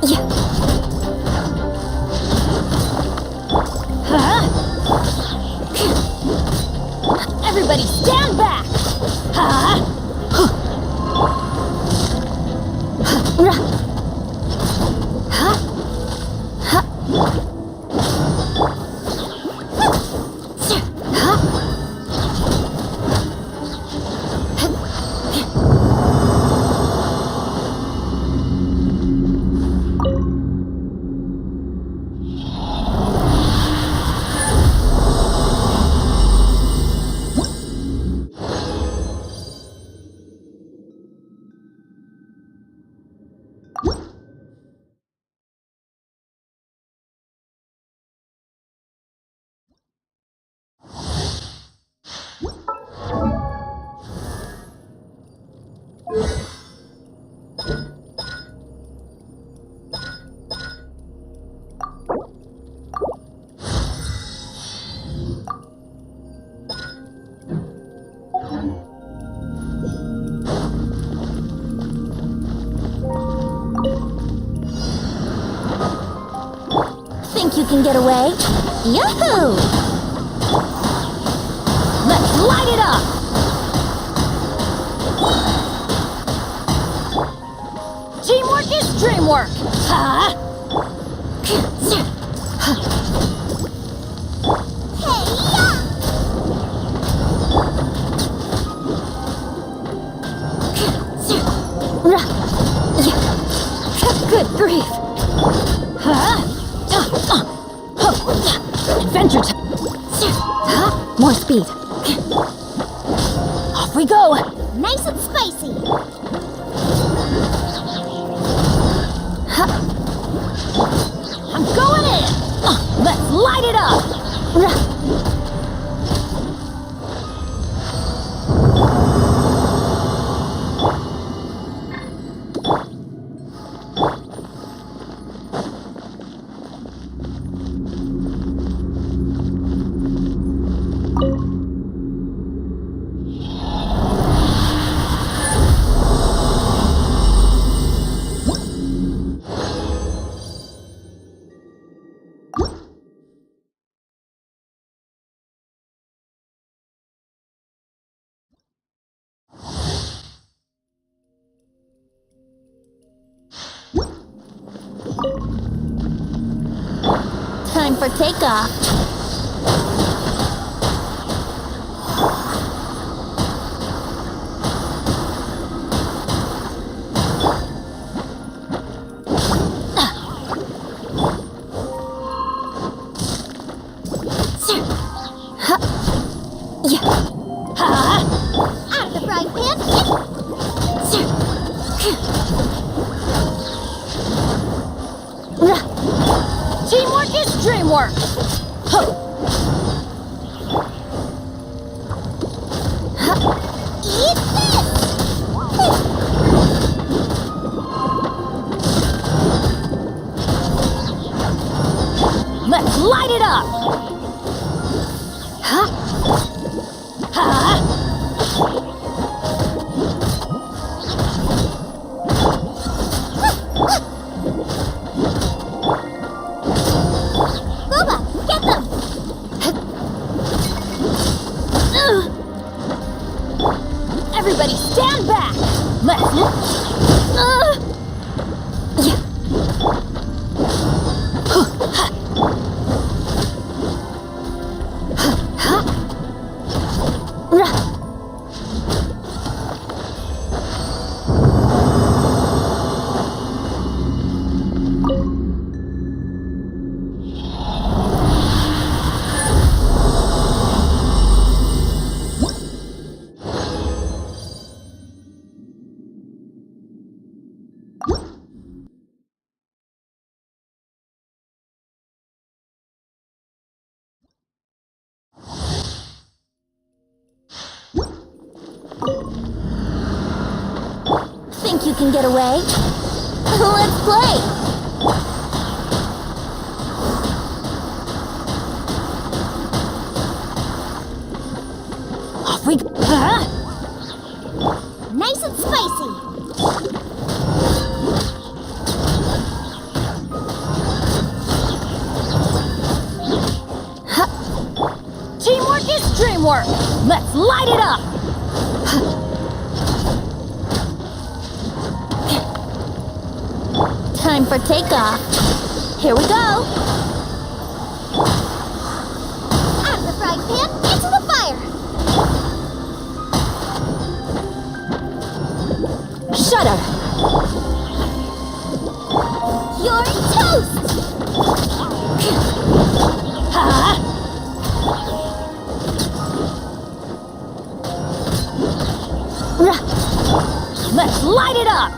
Yeah. Huh? Everybody stand back! Huh? Think you can get away? Yahoo! Let's light it up! Teamwork is dreamwork! Huh? Good grief! Huh? Adventure time! Huh? More speed! Off we go! Nice and spicy. I'm going in! Let's light it up! Time for takeoff. Out of the frying pan. Teamwork is dreamwork! Eat this! Let's light it up! Huh? Huh? Booba, get them! Everybody stand back! Let's... Think you can get away? Let's play! Off we go! Huh? Nice and spicy. Extreme work! Let's light it up! Time for takeoff. Here we go! Out of the frying pan, into the fire! Shudder! You're toast! Ha! Let's light it up!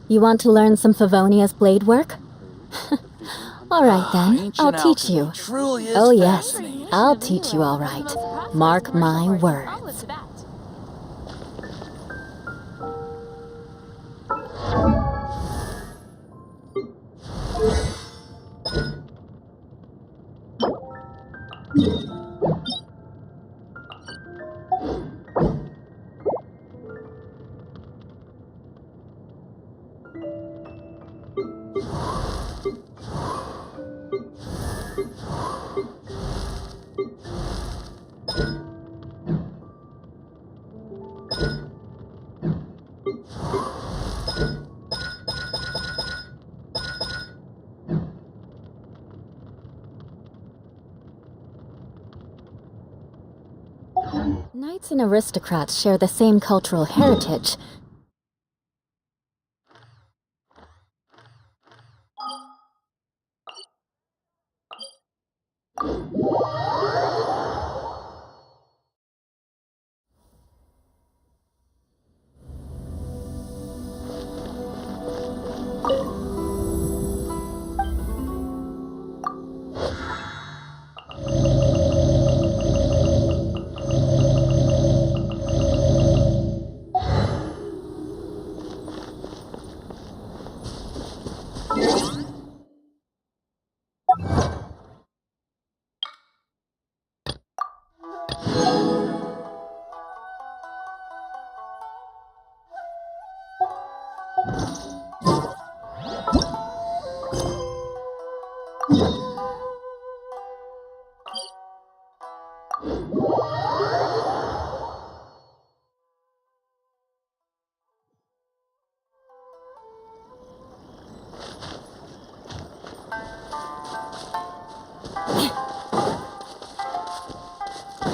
You want to learn some Favonia's blade work? All right then, I'll teach you. Oh yes, I'll teach you all right. Mark my words. Knights and aristocrats share the same cultural heritage.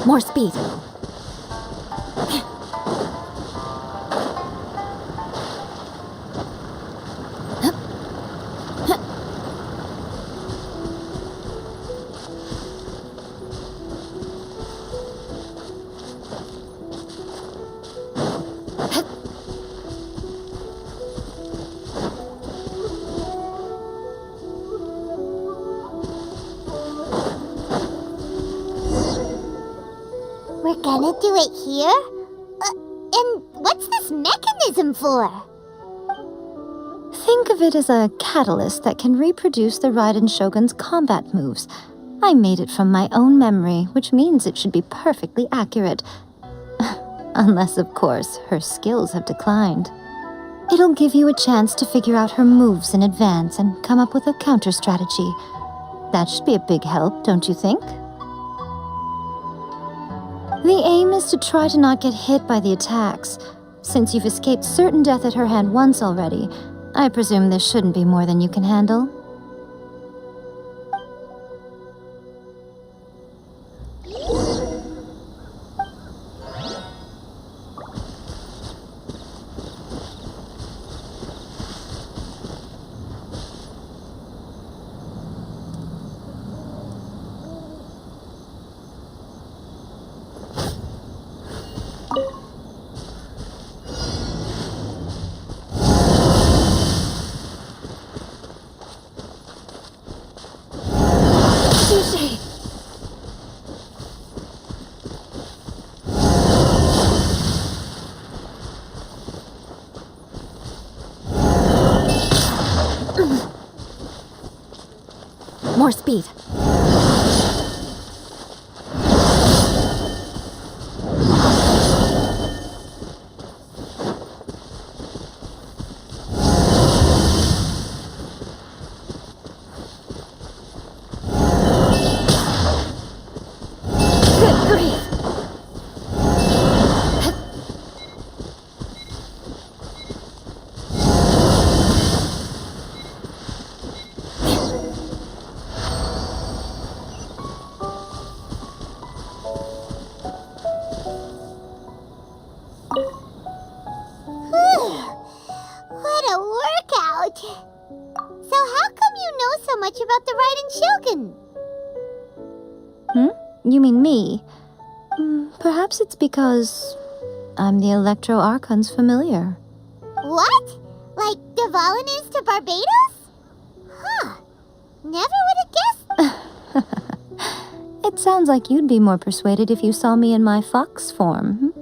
More speed. gonna do it here? And what's this mechanism for? Think of it as a catalyst that can reproduce the Raiden Shogun's combat moves. I made it from my own memory, which means it should be perfectly accurate. Unless, of course, her skills have declined. It'll give you a chance to figure out her moves in advance and come up with a counter strategy. That should be a big help, don't you think? The aim is to try to not get hit by the attacks. Since you've escaped certain death at her hand once already, I presume this shouldn't be more than you can handle. More speed. Good grief. What a workout! So how come you know so much about the Raiden Shogun? You mean me? Perhaps it's because I'm the Electro Archon's familiar. What? Like Dvalin is to Barbados? Huh. Never would have guessed. It sounds like you'd be more persuaded if you saw me in my fox form.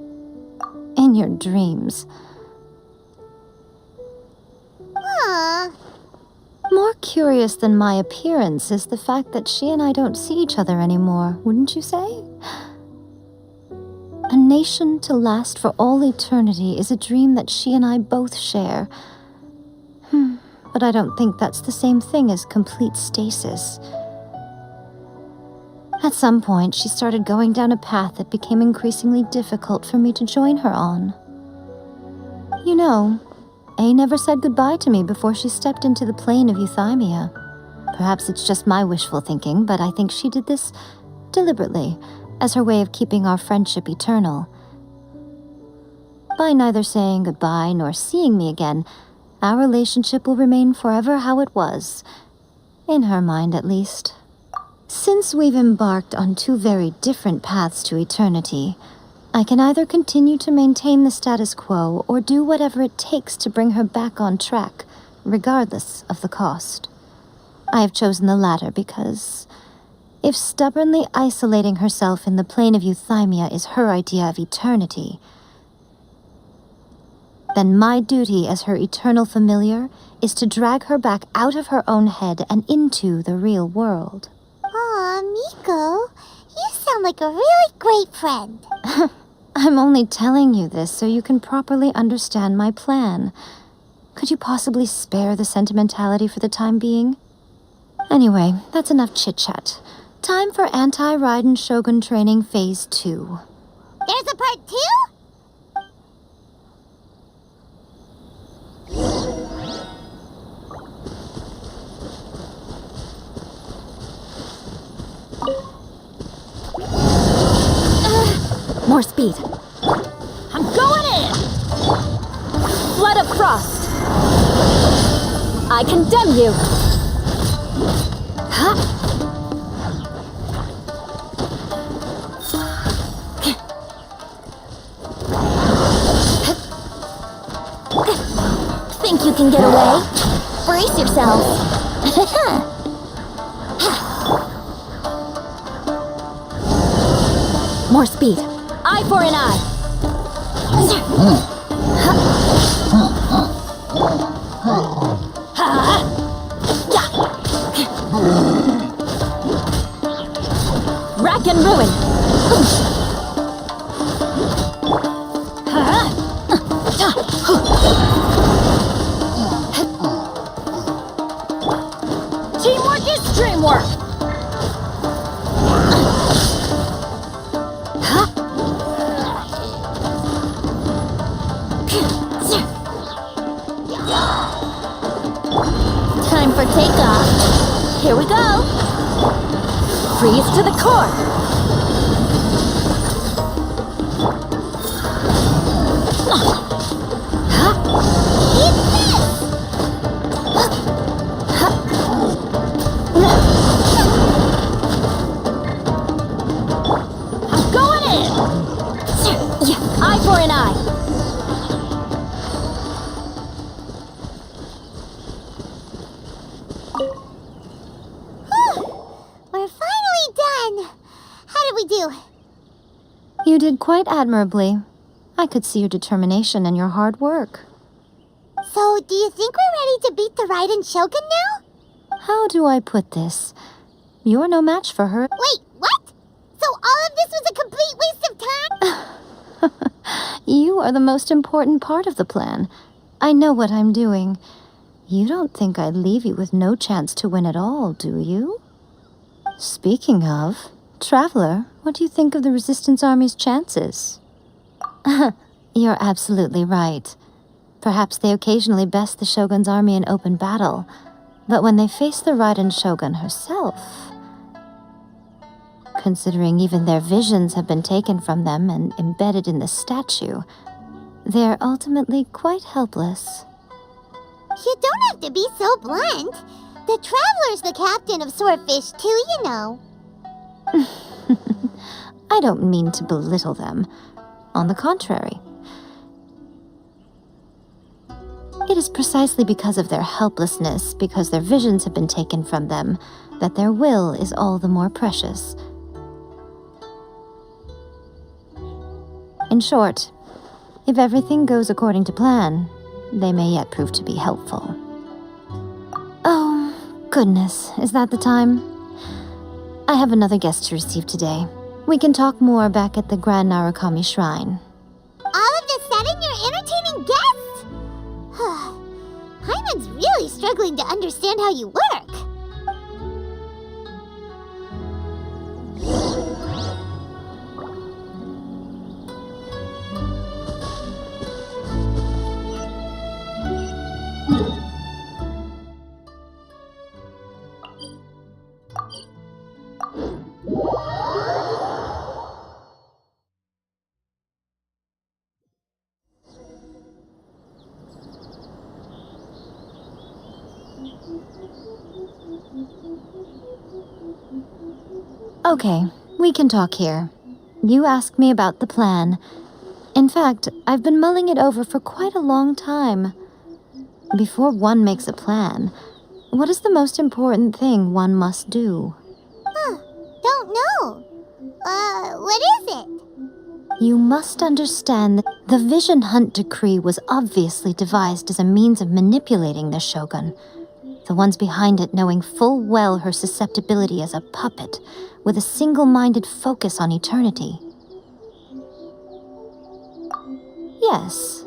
In your dreams. More curious than my appearance is the fact that she and I don't see each other anymore, wouldn't you say? A nation to last for all eternity is a dream that she and I both share. But I don't think that's the same thing as complete stasis. At some point, she started going down a path that became increasingly difficult for me to join her on. You know, A never said goodbye to me before she stepped into the plane of euthymia. Perhaps it's just my wishful thinking, but I think she did this deliberately, as her way of keeping our friendship eternal. By neither saying goodbye nor seeing me again, our relationship will remain forever how it was. In her mind, at least. Since we've embarked on two very different paths to eternity, I can either continue to maintain the status quo or do whatever it takes to bring her back on track, regardless of the cost. I have chosen the latter because if stubbornly isolating herself in the plane of euthymia is her idea of eternity, then my duty as her eternal familiar is to drag her back out of her own head and into the real world. Aw, Miko, you sound like a really great friend. I'm only telling you this so you can properly understand my plan. Could you possibly spare the sentimentality for the time being? Anyway, that's enough chit-chat. Time for Anti-Raiden Shogun Training Phase 2. There's a part 2? More speed. I'm going in! Flood of frost. I condemn you. Huh? Think you can get away? Brace yourself. More speed. Eye for an eye. Rack and ruin. Teamwork is dreamwork. Time for takeoff. Here we go. Freeze to the core. I'm going in. Eye for an eye. We're finally done. How did we do? You did quite admirably. I could see your determination and your hard work. So, do you think we're ready to beat the Raiden Shogun now? How do I put this? You're no match for her. Wait, what? So all of this was a complete waste of time? You are the most important part of the plan. I know what I'm doing. You don't think I'd leave you with no chance to win at all, do you? Speaking of, Traveler, what do you think of the Resistance Army's chances? You're absolutely right. Perhaps they occasionally best the Shogun's army in open battle, but when they face the Raiden Shogun herself... Considering even their visions have been taken from them and embedded in the statue, they're ultimately quite helpless. You don't have to be so blunt. The Traveler's the captain of Swordfish too, you know. I don't mean to belittle them. On the contrary. It is precisely because of their helplessness, because their visions have been taken from them, that their will is all the more precious. In short, if everything goes according to plan, they may yet prove to be helpful. Oh, goodness, is that the time? I have another guest to receive today. We can talk more back at the Grand Narukami Shrine. All of a sudden you're entertaining guests? Hyman's really struggling to understand how you work. Okay, we can talk here. You asked me about the plan. In fact, I've been mulling it over for quite a long time. Before one makes a plan, what is the most important thing one must do? Don't know. What is it? You must understand that the Vision Hunt Decree was obviously devised as a means of manipulating the Shogun. The ones behind it knowing full well her susceptibility as a puppet, with a single-minded focus on eternity. Yes,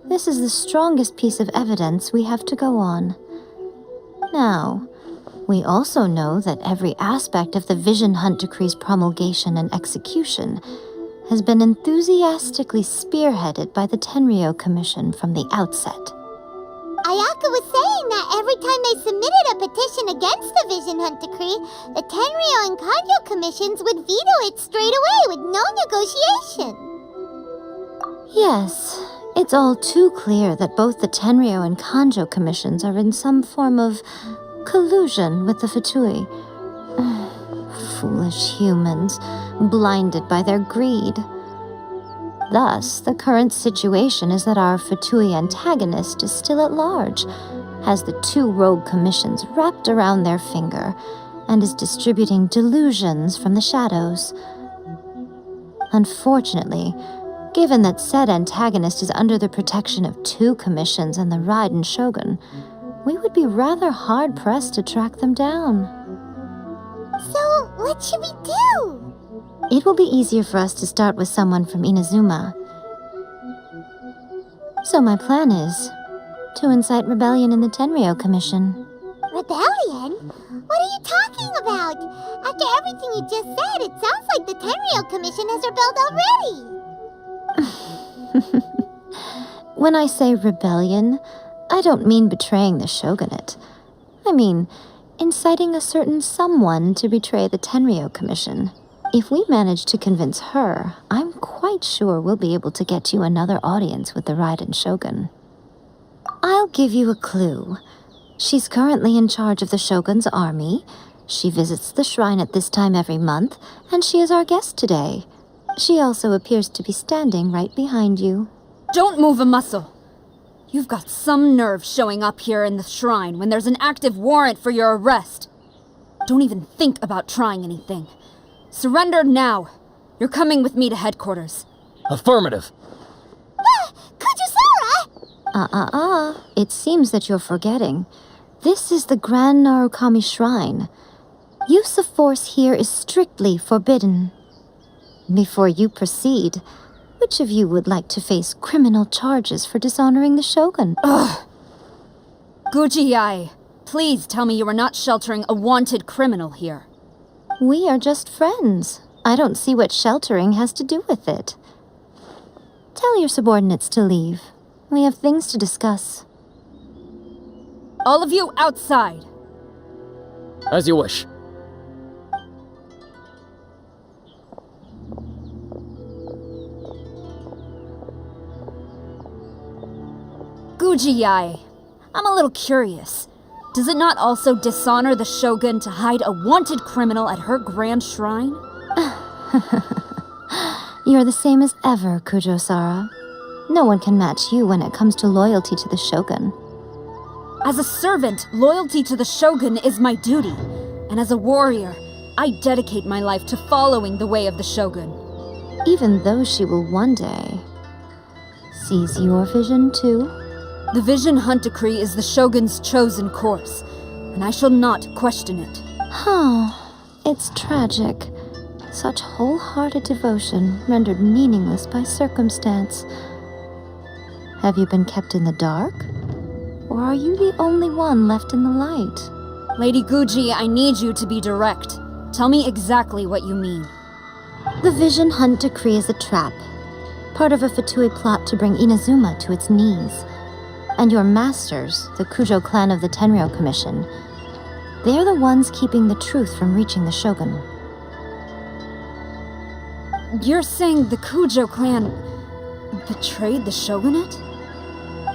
this is the strongest piece of evidence we have to go on. Now, we also know that every aspect of the Vision Hunt Decree's promulgation and execution has been enthusiastically spearheaded by the Tenryou Commission from the outset. Ayaka was saying that every time they submitted a petition against the Vision Hunt Decree, the Tenryou and Kanjo commissions would veto it straight away with no negotiation. Yes, it's all too clear that both the Tenryou and Kanjo commissions are in some form of collusion with the Fatui. Foolish humans, blinded by their greed. Thus, the current situation is that our Fatui antagonist is still at large, has the two rogue commissions wrapped around their finger, and is distributing delusions from the shadows. Unfortunately, given that said antagonist is under the protection of 2 commissions and the Raiden Shogun, we would be rather hard-pressed to track them down. So, what should we do? It will be easier for us to start with someone from Inazuma. So my plan is to incite rebellion in the Tenryou Commission. Rebellion? What are you talking about? After everything you just said, it sounds like the Tenryou Commission has rebelled already. When I say rebellion, I don't mean betraying the shogunate. I mean inciting a certain someone to betray the Tenryou Commission. If we manage to convince her, I'm quite sure we'll be able to get you another audience with the Raiden Shogun. I'll give you a clue. She's currently in charge of the Shogun's army. She visits the shrine at this time every month, and she is our guest today. She also appears to be standing right behind you. Don't move a muscle. You've got some nerve showing up here in the shrine when there's an active warrant for your arrest. Don't even think about trying anything. Surrender now. You're coming with me to headquarters. Affirmative. Kujusara! It seems that you're forgetting. This is the Grand Narukami Shrine. Use of force here is strictly forbidden. Before you proceed, which of you would like to face criminal charges for dishonoring the Shogun? Ugh! Guji-ai, please tell me you are not sheltering a wanted criminal here. We are just friends. I don't see what sheltering has to do with it. Tell your subordinates to leave. We have things to discuss. All of you outside. As you wish. Guji-ai, I'm a little curious. Does it not also dishonor the Shogun to hide a wanted criminal at her grand shrine? You're the same as ever, Kujo-sara. No one can match you when it comes to loyalty to the Shogun. As a servant, loyalty to the Shogun is my duty. And as a warrior, I dedicate my life to following the way of the Shogun. Even though she will one day seize your vision too? The Vision Hunt Decree is the Shogun's chosen course, and I shall not question it. It's tragic. Such wholehearted devotion rendered meaningless by circumstance. Have you been kept in the dark? Or are you the only one left in the light? Lady Guji, I need you to be direct. Tell me exactly what you mean. The Vision Hunt Decree is a trap. Part of a Fatui plot to bring Inazuma to its knees. And your masters, the Kujo clan of the Tenryou Commission, they're the ones keeping the truth from reaching the Shogun. You're saying the Kujo clan betrayed the Shogunate?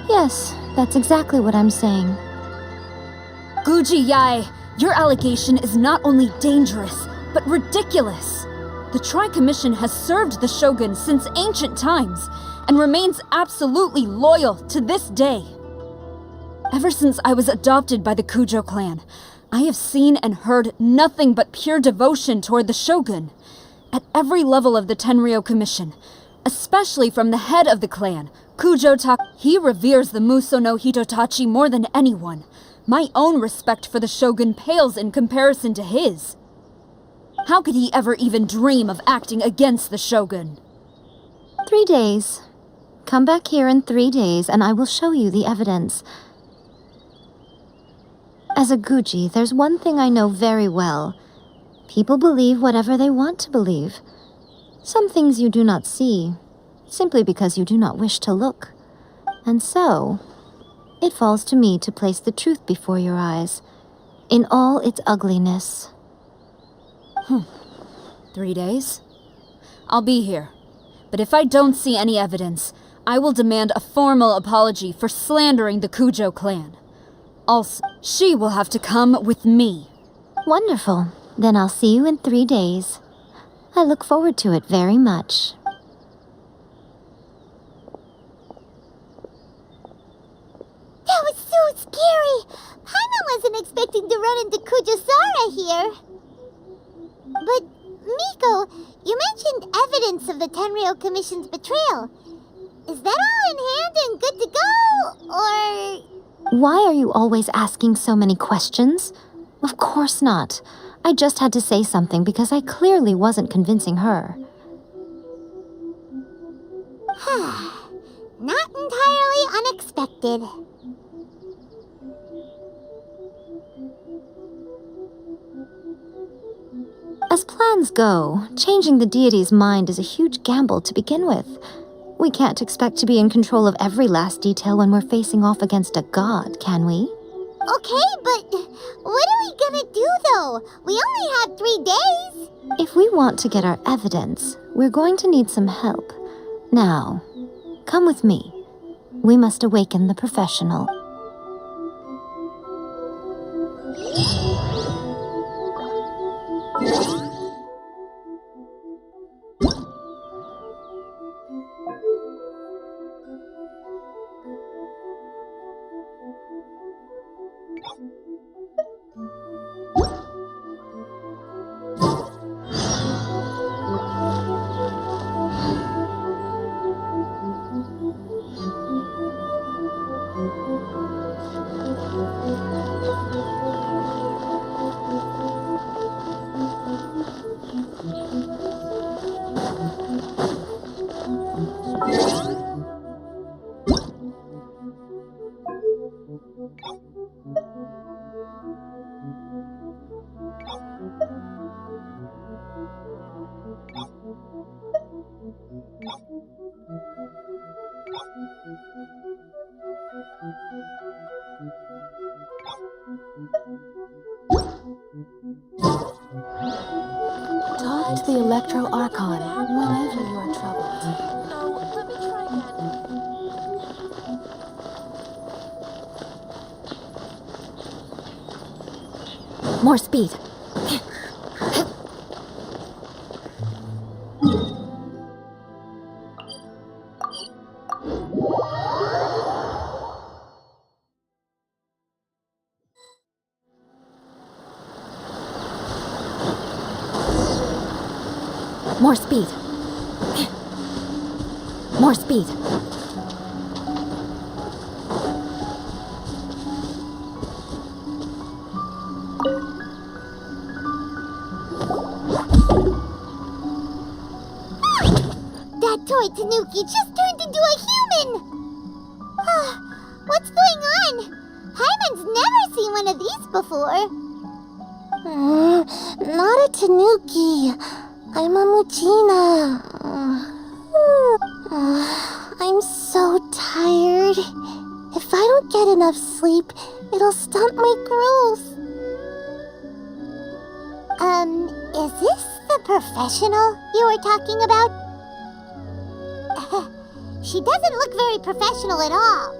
Yes, that's exactly what I'm saying. Guji-ai, your allegation is not only dangerous, but ridiculous. The Tri-Commission has served the Shogun since ancient times, and remains absolutely loyal to this day. Ever since I was adopted by the Kujo clan, I have seen and heard nothing but pure devotion toward the Shogun. At every level of the Tenryou Commission, especially from the head of the clan, Kujo Taka, he reveres the Muso no Hitotachi more than anyone. My own respect for the Shogun pales in comparison to his. How could he ever even dream of acting against the Shogun? 3 days. Come back here in 3 days and I will show you the evidence. As a Guji, there's one thing I know very well. People believe whatever they want to believe. Some things you do not see, simply because you do not wish to look. And so, it falls to me to place the truth before your eyes, in all its ugliness. 3 days? I'll be here. But if I don't see any evidence, I will demand a formal apology for slandering the Kujo clan. Also, she will have to come with me. Wonderful. Then I'll see you in 3 days. I look forward to it very much. That was so scary! Paimon wasn't expecting to run into Kujusara here. But Miko Ayako, you mentioned evidence of the Tenryou Commission's betrayal. Is that all in hand and good to go, or...? Why are you always asking so many questions? Of course not. I just had to say something because I clearly wasn't convincing her. Not entirely unexpected. As plans go, changing the deity's mind is a huge gamble to begin with. We can't expect to be in control of every last detail when we're facing off against a god, can we? Okay, but what are we gonna do, though? We only have 3 days. If we want to get our evidence, we're going to need some help. Now, come with me. We must awaken the professional. Talk to the Electro Archon whenever you are troubled. No, let me try again. More speed. More speed. More speed. That toy Tanuki just turned into a human! What's going on? Hyman's never seen one of these before. Not a Tanuki. I'm a Mujina. I'm so tired. If I don't get enough sleep, it'll stunt my growth. Is this the professional you were talking about? She doesn't look very professional at all.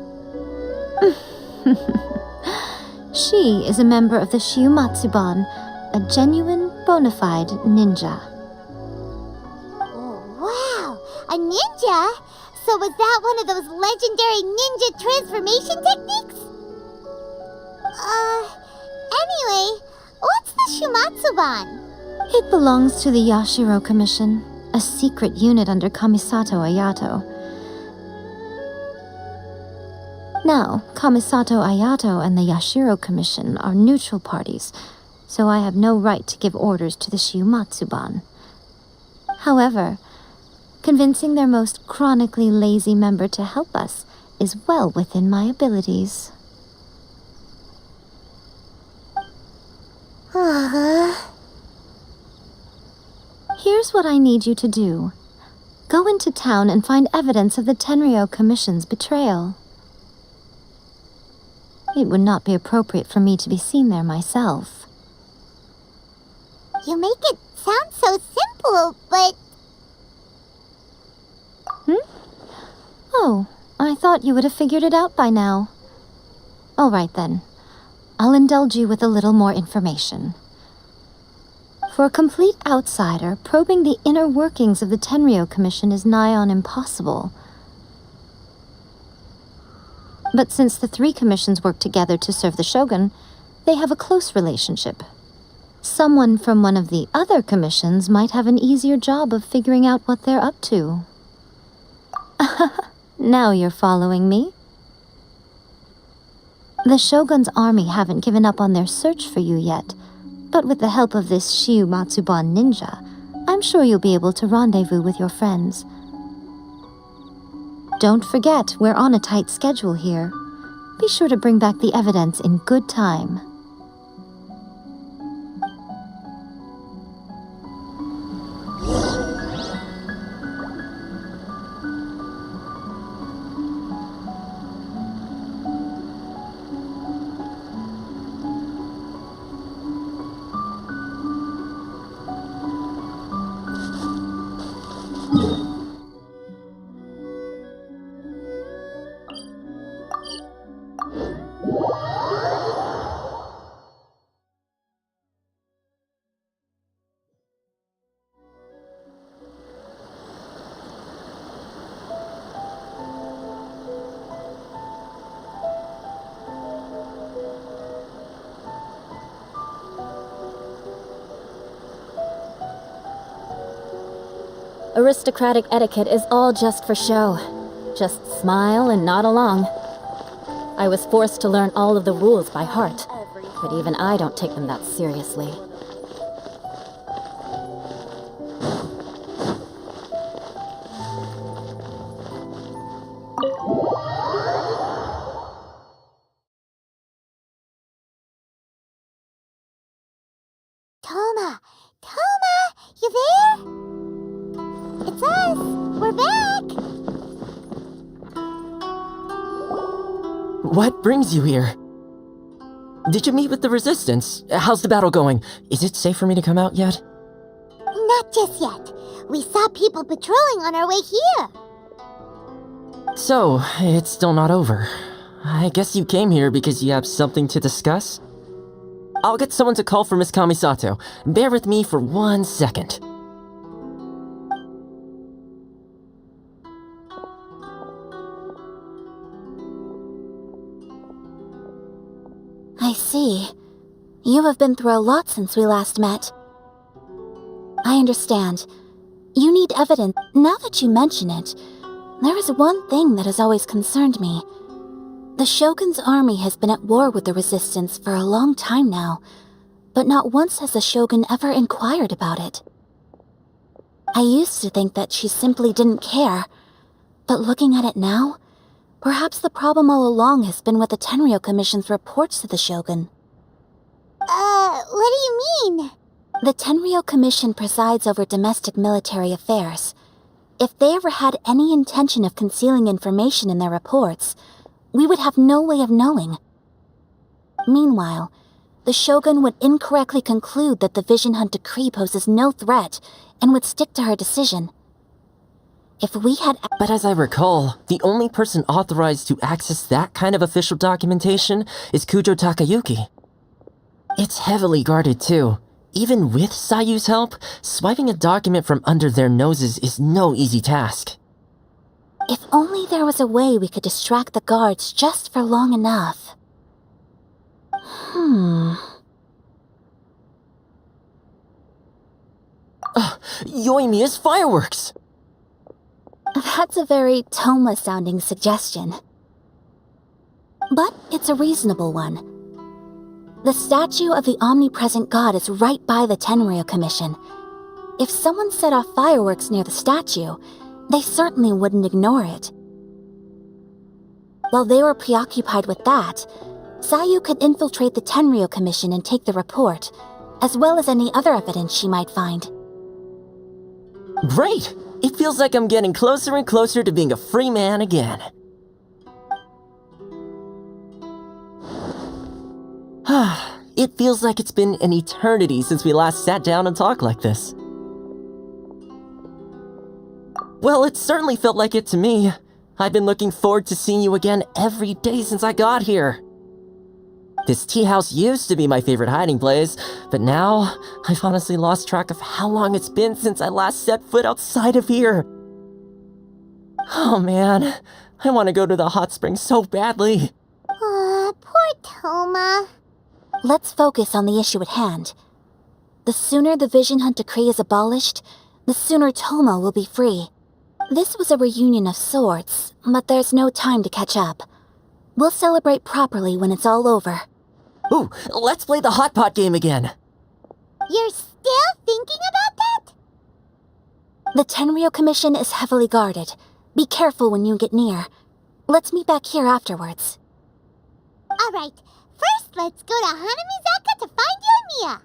She is a member of the Shiumatsuban, a genuine, bona fide ninja. Oh, wow, a ninja? So was that one of those legendary ninja transformation techniques? Anyway, what's the Shiumatsuban? It belongs to the Yashiro Commission, a secret unit under Kamisato Ayato. Now, Kamisato Ayato and the Yashiro Commission are neutral parties, so I have no right to give orders to the Shiumatsuban. However, convincing their most chronically lazy member to help us is well within my abilities. Here's what I need you to do. Go into town and find evidence of the Tenryou Commission's betrayal. It would not be appropriate for me to be seen there myself. You make it sound so simple, but... Oh, I thought you would have figured it out by now. All right then. I'll indulge you with a little more information. For a complete outsider, probing the inner workings of the Tenryou Commission is nigh on impossible. But since the 3 commissions work together to serve the Shogun, they have a close relationship. Someone from one of the other commissions might have an easier job of figuring out what they're up to. Now you're following me. The Shogun's army haven't given up on their search for you yet, but with the help of this Shiu Matsuban ninja, I'm sure you'll be able to rendezvous with your friends. Don't forget, we're on a tight schedule here. Be sure to bring back the evidence in good time. Aristocratic etiquette is all just for show. Just smile and nod along. I was forced to learn all of the rules by heart, but even I don't take them that seriously. Toma! Toma! You there? It's us! We're back! What brings you here? Did you meet with the Resistance? How's the battle going? Is it safe for me to come out yet? Not just yet. We saw people patrolling on our way here. So, it's still not over. I guess you came here because you have something to discuss? I'll get someone to call for Miss Kamisato. Bear with me for 1 second. I see. You have been through a lot since we last met. I understand. You need evidence. Now that you mention it, there is one thing that has always concerned me. The Shogun's army has been at war with the Resistance for a long time now, but not once has the Shogun ever inquired about it. I used to think that she simply didn't care, but looking at it now, perhaps the problem all along has been with the Tenryou Commission's reports to the Shogun. What do you mean? The Tenryou Commission presides over domestic military affairs. If they ever had any intention of concealing information in their reports, we would have no way of knowing. Meanwhile, the Shogun would incorrectly conclude that the Vision Hunt decree poses no threat and would stick to her decision. If we had... But as I recall, the only person authorized to access that kind of official documentation is Kujo Takayuki. It's heavily guarded too. Even with Sayu's help, swiping a document from under their noses is no easy task. If only there was a way we could distract the guards just for long enough. Yoimiya's fireworks! That's a very Toma-sounding suggestion. But it's a reasonable one. The statue of the omnipresent god is right by the Tenryou Commission. If someone set off fireworks near the statue, they certainly wouldn't ignore it. While they were preoccupied with that, Sayu could infiltrate the Tenryou Commission and take the report, as well as any other evidence she might find. Great! It feels like I'm getting closer and closer to being a free man again. It feels like it's been an eternity since we last sat down and talked like this. Well, it certainly felt like it to me. I've been looking forward to seeing you again every day since I got here. This tea house used to be my favorite hiding place, but now I've honestly lost track of how long it's been since I last set foot outside of here. Oh man, I want to go to the hot springs so badly. Poor Toma. Let's focus on the issue at hand. The sooner the Vision Hunt decree is abolished, the sooner Tomo will be free. This was a reunion of sorts, but there's no time to catch up. We'll celebrate properly when it's all over. Ooh, let's play the hot pot game again. You're still thinking about that? The Tenryou Commission is heavily guarded. Be careful when you get near. Let's meet back here afterwards. Alright, first let's go to Hanamizaka to find Yoimiya.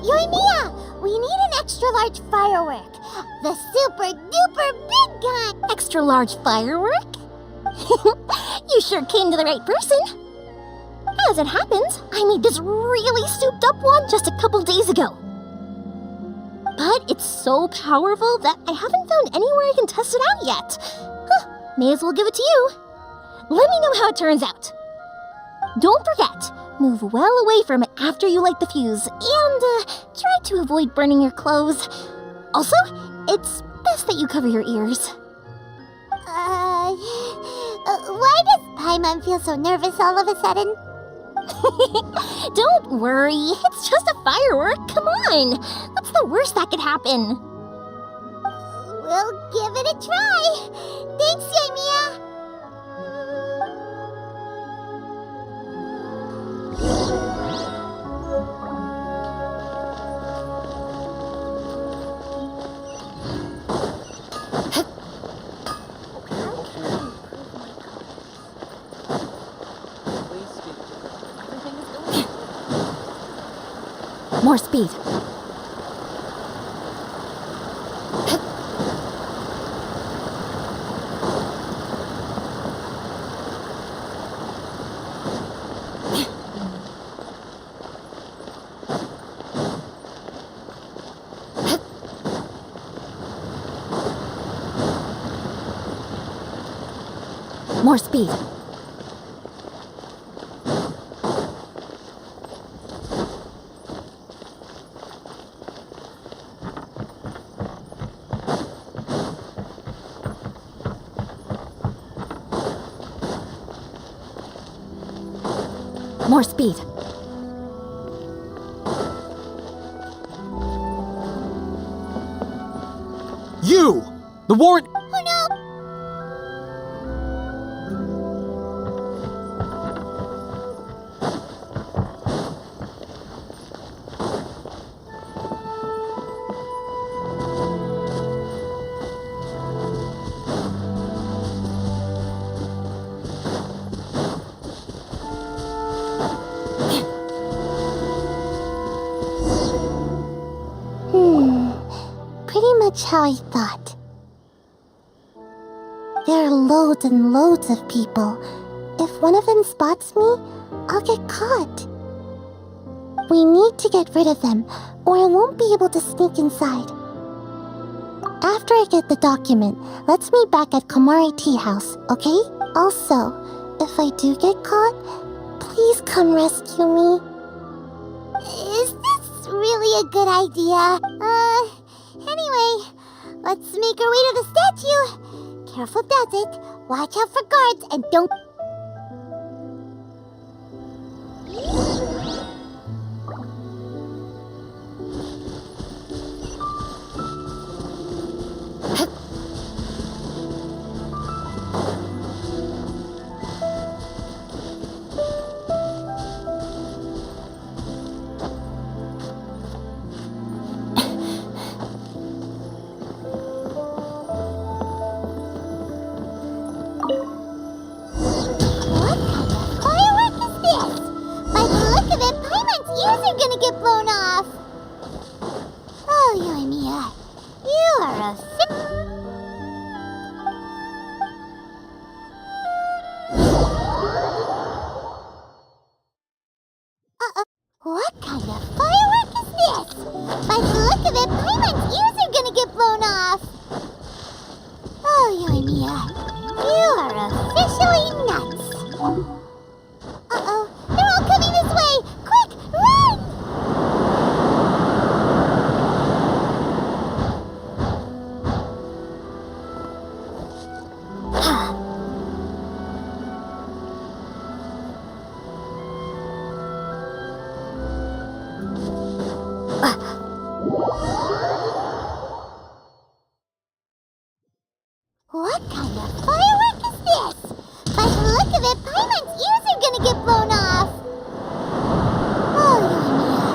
Yoimiya, we need an extra large firework. The super duper big kind. Extra large firework? You sure came to the right person. As it happens, I made this really souped up one just a couple days ago. But it's so powerful that I haven't found anywhere I can test it out yet. May as well give it to you. Let me know how it turns out. Don't forget, move well away from it after you light the fuse, and try to avoid burning your clothes. Also, it's best that you cover your ears. Why does Paimon feel so nervous all of a sudden? Don't worry, it's just a firework. Come on, what's the worst that could happen? We'll give it a try. Thanks, Yoimiya. More speed. More speed. More speed. You! The warrant. Oh no! Pretty much how I thought. There are loads and loads of people. If one of them spots me, I'll get caught. We need to get rid of them, or I won't be able to sneak inside. After I get the document, let's meet back at Komari Tea House, okay? Also, if I do get caught, please come rescue me. Is this really a good idea? Anyway, let's make our way to the statue. Careful does it. Watch out for guards and don't... get blown off. Oh, Yoimiya, you are a What kind of firework is this? By the look of it, Paimon's ears are gonna get blown off. Oh, Yoimiya, you are officially nuts. Uh-oh, they're all coming this way! Quick, run! What kind of firework is this? By the look of it, Paimon's ears are gonna get blown off. Oh, Yoimiya,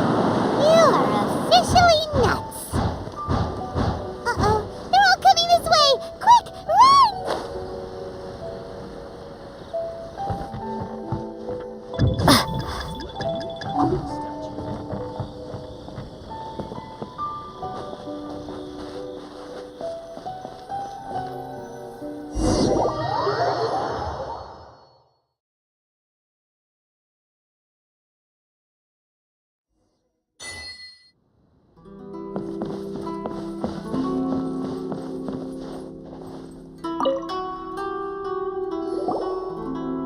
you are officially nuts. Uh-oh, they're all coming this way! Quick, run!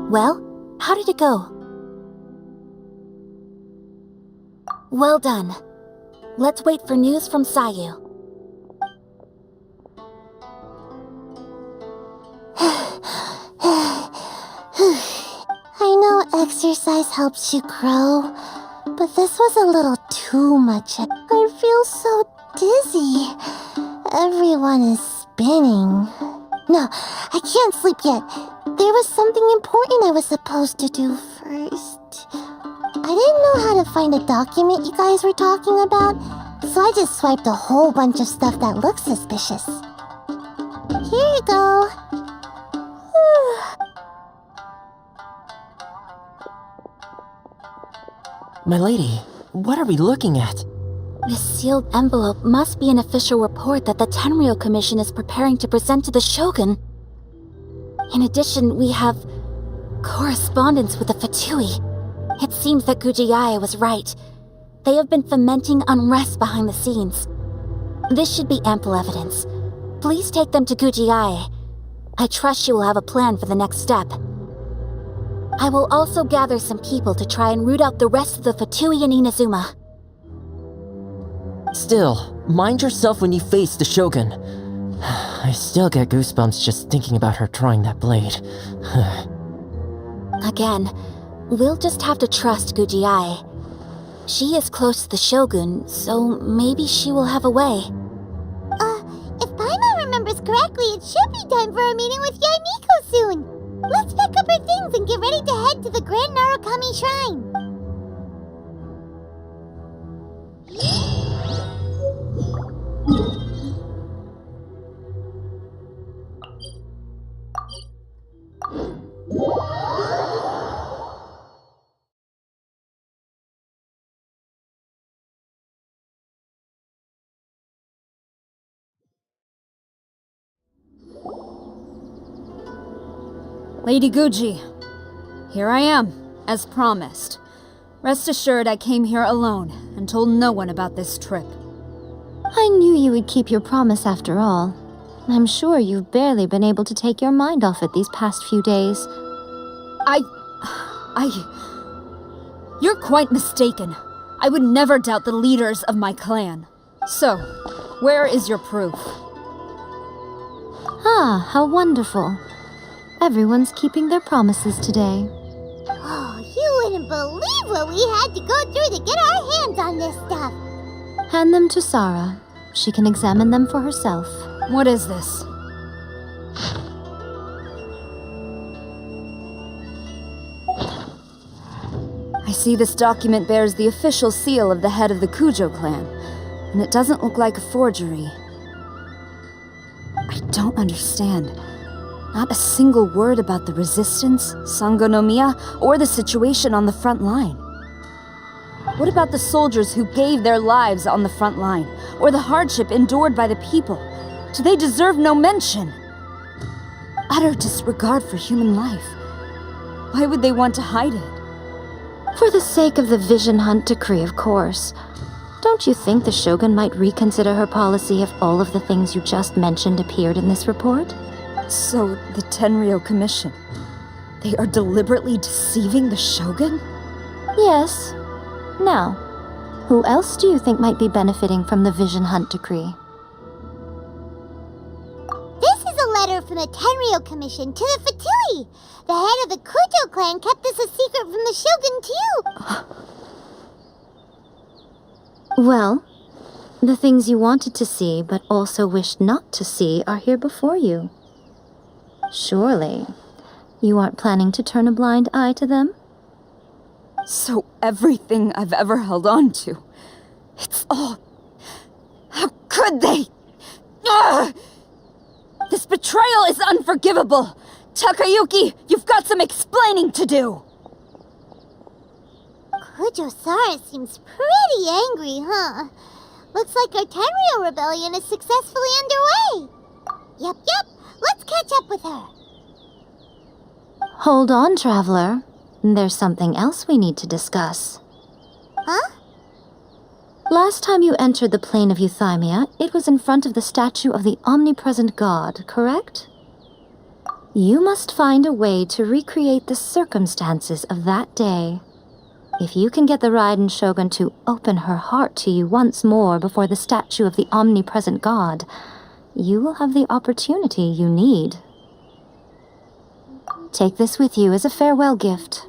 Well, how did it go? Well done. Let's wait for news from Sayu. I know exercise helps you grow, but this was a little too much. I feel so dizzy. Everyone is spinning. No, I can't sleep yet. There was something important I was supposed to do first. I didn't know how to find a document you guys were talking about, so I just swiped a whole bunch of stuff that looked suspicious. Here you go. My lady, what are we looking at? This sealed envelope must be an official report that the Tenryou Commission is preparing to present to the Shogun. In addition, we have correspondence with the Fatui. It seems that Gujiae was right. They have been fomenting unrest behind the scenes. This should be ample evidence. Please take them to Gujiae. I trust she will have a plan for the next step. I will also gather some people to try and root out the rest of the Fatui in Inazuma. Still, mind yourself when you face the Shogun. I still get goosebumps just thinking about her drawing that blade. Again, we'll just have to trust Gujiae. She is close to the Shogun, so maybe she will have a way. If Paimon remembers correctly, it should be time for a meeting with Yaimiko soon. Let's pack up our things and get ready to head to the Grand Narukami Shrine. Lady Guji, here I am, as promised. Rest assured I came here alone and told no one about this trip. I knew you would keep your promise after all. I'm sure you've barely been able to take your mind off it these past few days. You're quite mistaken. I would never doubt the leaders of my clan. So, where is your proof? Ah, how wonderful. Everyone's keeping their promises today. Oh, you wouldn't believe what we had to go through to get our hands on this stuff. Hand them to Sarah. She can examine them for herself. What is this? I see this document bears the official seal of the head of the Kujo clan, and it doesn't look like a forgery. I don't understand. Not a single word about the resistance, Sangonomiya, or the situation on the front line. What about the soldiers who gave their lives on the front line, or the hardship endured by the people? Do they deserve no mention? Utter disregard for human life. Why would they want to hide it? For the sake of the Vision Hunt decree, of course. Don't you think the Shogun might reconsider her policy if all of the things you just mentioned appeared in this report? So, the Tenryou Commission, they are deliberately deceiving the Shogun? Yes. Now, who else do you think might be benefiting from the Vision Hunt decree? This is a letter from the Tenryou Commission to the Fatui. The head of the Kujo clan kept this a secret from the Shogun, too. Well, the things you wanted to see but also wished not to see are here before you. Surely, you aren't planning to turn a blind eye to them? So everything I've ever held on to, it's all... How could they? Ugh! This betrayal is unforgivable! Takayuki, you've got some explaining to do! Kujo-Sara seems pretty angry, huh? Looks like our Tenryou rebellion is successfully underway. Yep. Let's catch up with her. Hold on, Traveler. There's something else we need to discuss. Huh? Last time you entered the plane of Euthymia, it was in front of the statue of the omnipresent god, correct? You must find a way to recreate the circumstances of that day. If you can get the Raiden Shogun to open her heart to you once more before the statue of the omnipresent god, you will have the opportunity you need. Take this with you as a farewell gift.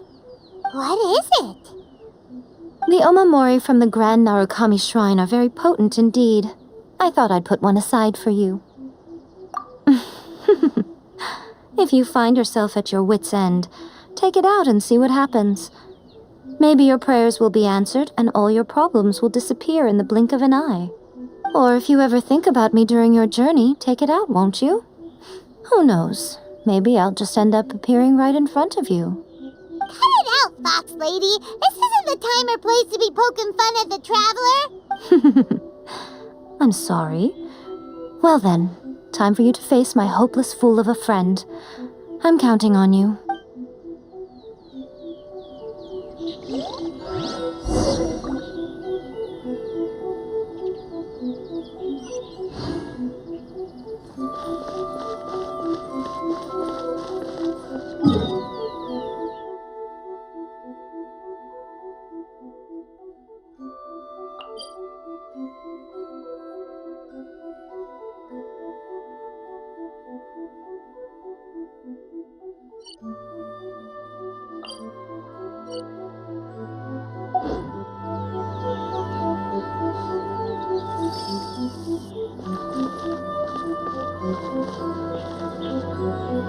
What is it? The omamori from the Grand Narukami Shrine are very potent indeed. I thought I'd put one aside for you. If you find yourself at your wit's end, take it out and see what happens. Maybe your prayers will be answered and all your problems will disappear in the blink of an eye. Or if you ever think about me during your journey, take it out, won't you? Who knows? Maybe I'll just end up appearing right in front of you. Cut it out, Fox Lady. This isn't the time or place to be poking fun at the Traveler. I'm sorry. Well then, time for you to face my hopeless fool of a friend. I'm counting on you.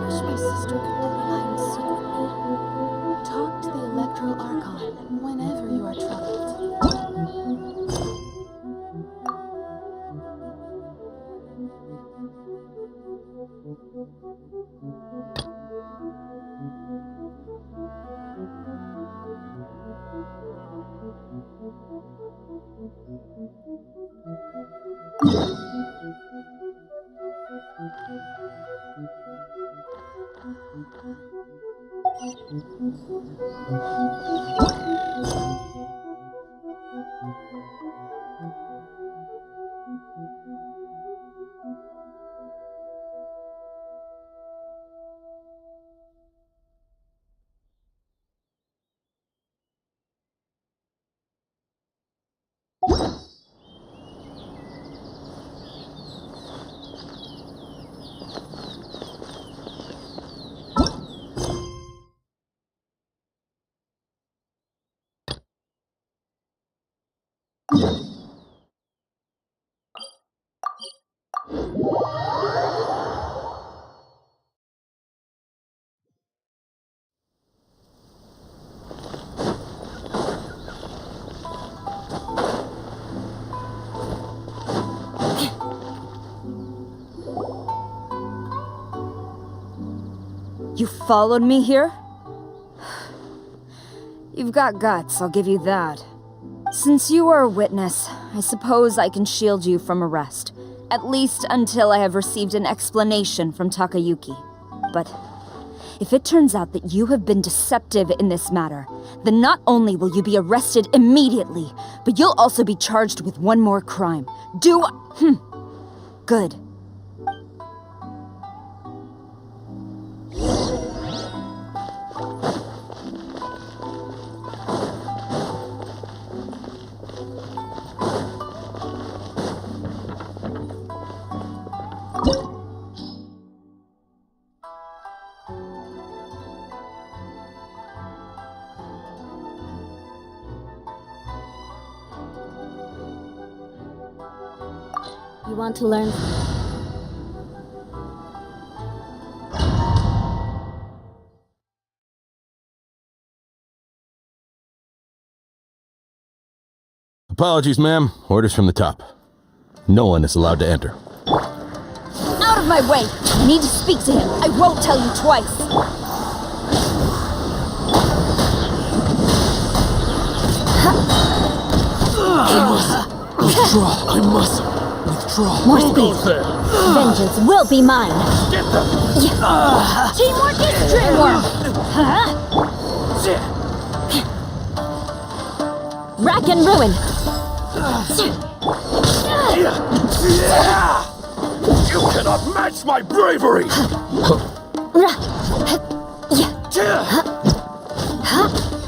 Wish my sister could know behind secretly. Talk to the Electro Archon whenever you are troubled. You followed me here? You've got guts, I'll give you that. Since you are a witness, I suppose I can shield you from arrest. At least until I have received an explanation from Takayuki. But if it turns out that you have been deceptive in this matter, then not only will you be arrested immediately, but you'll also be charged with one more crime. Good. You want to learn? Apologies, ma'am. Orders from the top. No one is allowed to enter. Out of my way! I need to speak to him. I won't tell you twice. I must withdraw. More speed. Vengeance will be mine. Get them! Teamwork is dreamwork! Rack and ruin. You cannot match my bravery!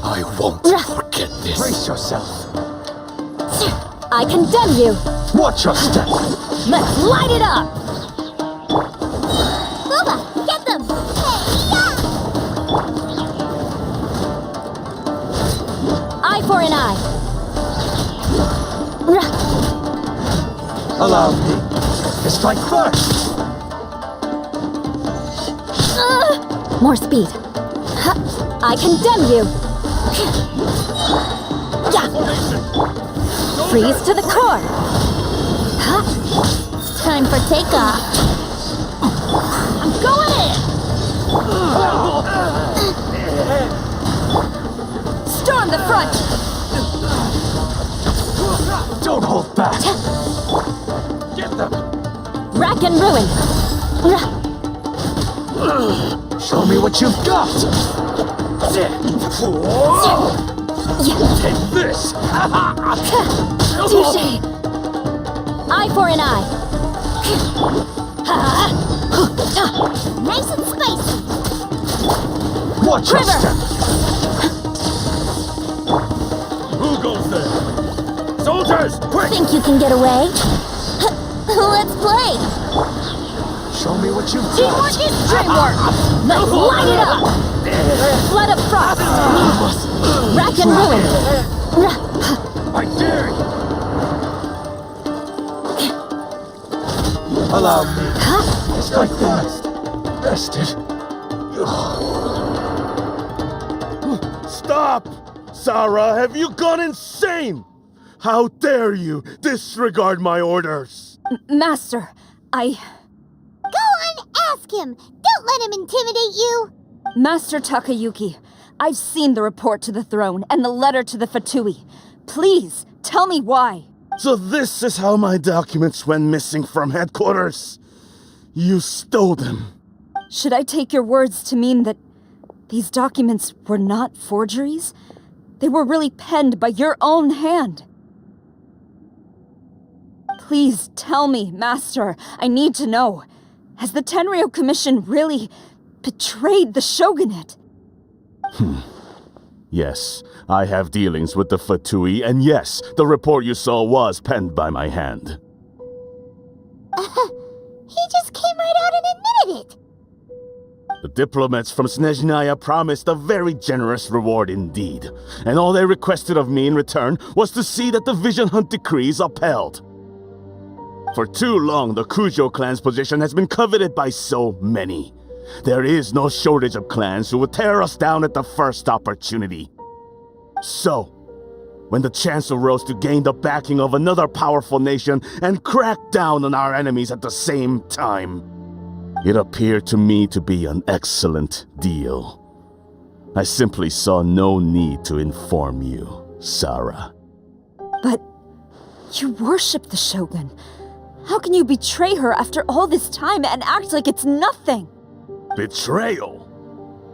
I won't forget this. Brace yourself. I condemn you. Watch your step. Let's light it up. Booba, get them! Eye for an eye. Allow me to strike first. More speed. I condemn you. Freeze to the core. It's time for takeoff. I'm going in. Storm the front! Don't hold back. Get them. Rack and ruin. Show me what you've got. Take this. Touché. Eye for an eye. Nice and spicy! Watch your River. step. Who goes there? Soldiers, quick! Think you can get away? Let's play. Show me what you've Teamwork got. is dreamwork! Let's light it up. Flood of frost. Rack and ruin. I dare you. Allow me. It's like that. Bested. Stop! Sarah, have you gone insane? How dare you disregard my orders? Master, I... Go on, ask him! Don't let him intimidate you! Master Takayuki, I've seen the report to the throne and the letter to the Fatui. Please, tell me why. So this is how my documents went missing from headquarters. You stole them. Should I take your words to mean that these documents were not forgeries? They were really penned by your own hand. Please tell me, Master. I need to know. Has the Tenryo Commission really betrayed the shogunate? Yes, I have dealings with the Fatui, and yes, the report you saw was penned by my hand. He just came right out and admitted it! The diplomats from Snezhnaya promised a very generous reward indeed, and all they requested of me in return was to see that the Vision Hunt decrees upheld. For too long, the Kujo clan's position has been coveted by so many. There is no shortage of clans who would tear us down at the first opportunity. So, when the chance arose to gain the backing of another powerful nation and crack down on our enemies at the same time, it appeared to me to be an excellent deal. I simply saw no need to inform you, Sarah. You worship the Shogun. How can you betray her after all this time and act like it's nothing? Betrayal?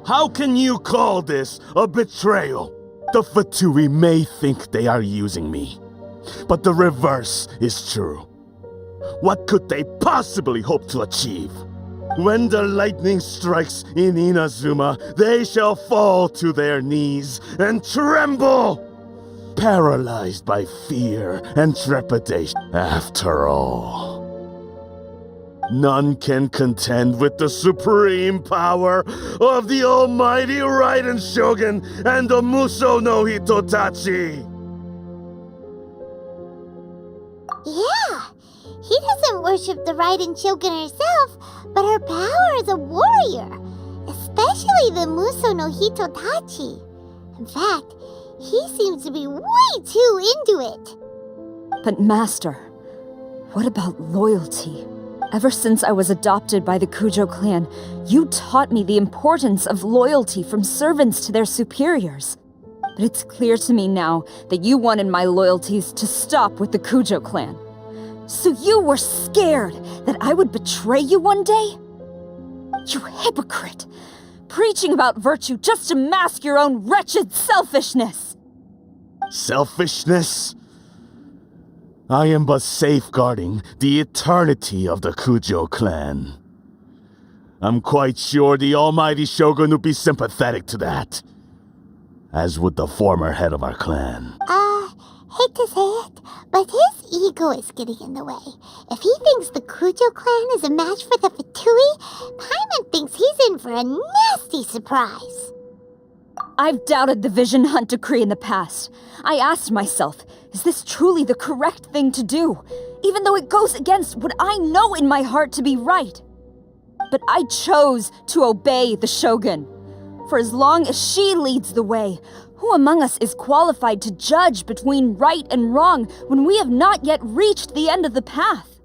How can you call this a betrayal? The Fatui may think they are using me, but the reverse is true. What could they possibly hope to achieve? When the lightning strikes in Inazuma, they shall fall to their knees and tremble, paralyzed by fear and trepidation. After all, none can contend with the supreme power of the almighty Raiden Shogun and the Muso no Hitotachi. Yeah, he doesn't worship the Raiden Shogun herself, but her power as a warrior, especially the Muso no Hitotachi. In fact, he seems to be way too into it. But Master, what about loyalty? Ever since I was adopted by the Kujo clan, you taught me the importance of loyalty from servants to their superiors. But it's clear to me now that you wanted my loyalties to stop with the Kujo clan. So you were scared that I would betray you one day? You hypocrite! Preaching about virtue just to mask your own wretched selfishness! Selfishness? I am but safeguarding the eternity of the Kujo clan. I'm quite sure the almighty Shogun would be sympathetic to that, as would the former head of our clan. Hate to say it, but his ego is getting in the way. If he thinks the Kujo clan is a match for the Fatui, Paimon thinks he's in for a nasty surprise. I've doubted the Vision Hunt decree in the past. I asked myself, is this truly the correct thing to do? Even though it goes against what I know in my heart to be right. But I chose to obey the Shogun. For as long as she leads the way, who among us is qualified to judge between right and wrong when we have not yet reached the end of the path?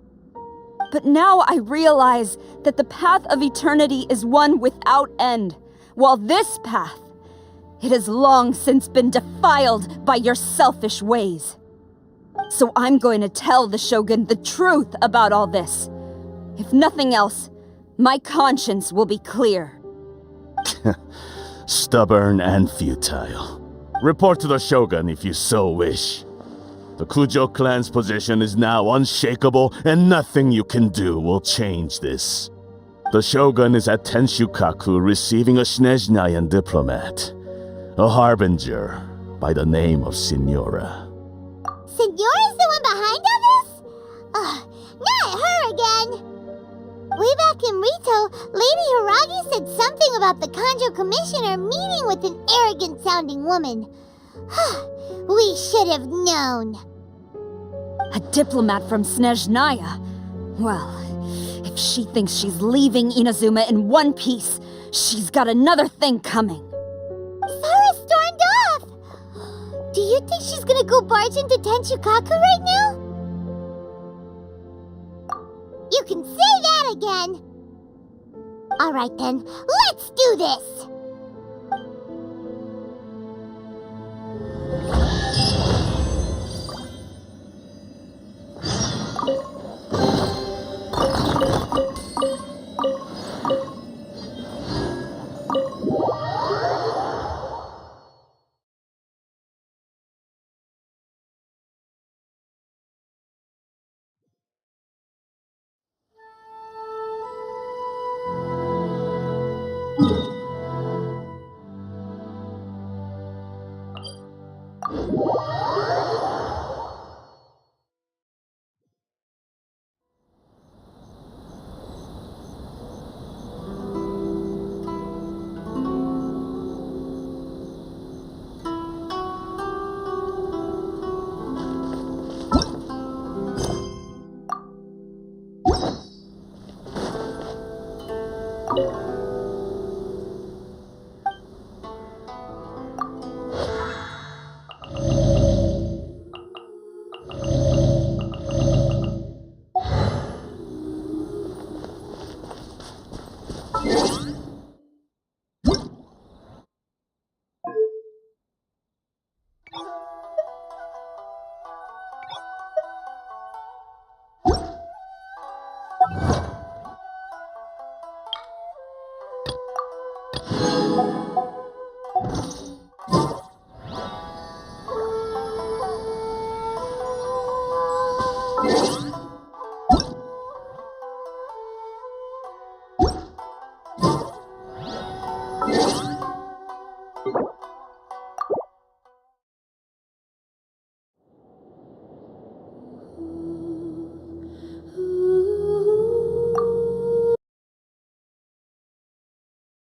But now I realize that the path of eternity is one without end, while this path, it has long since been defiled by your selfish ways. So I'm going to tell the Shogun the truth about all this. If nothing else, my conscience will be clear. Stubborn and futile. Report to the Shogun if you so wish. The Kujo clan's position is now unshakable, and nothing you can do will change this. The Shogun is at Tenshukaku receiving a Snezhnayan diplomat, a harbinger by the name of Signora. Signora's the one behind all this? Not her again! Way back in Rito, Lady Hiragi said something about the Kanjo Commissioner meeting with an arrogant-sounding woman. We should have known. A diplomat from Snezhnaya? Well, if she thinks she's leaving Inazuma in one piece, she's got another thing coming. Sara stormed off! Do you think she's gonna go barge into Tenshukaku right now? You can say that again! Alright then, let's do this!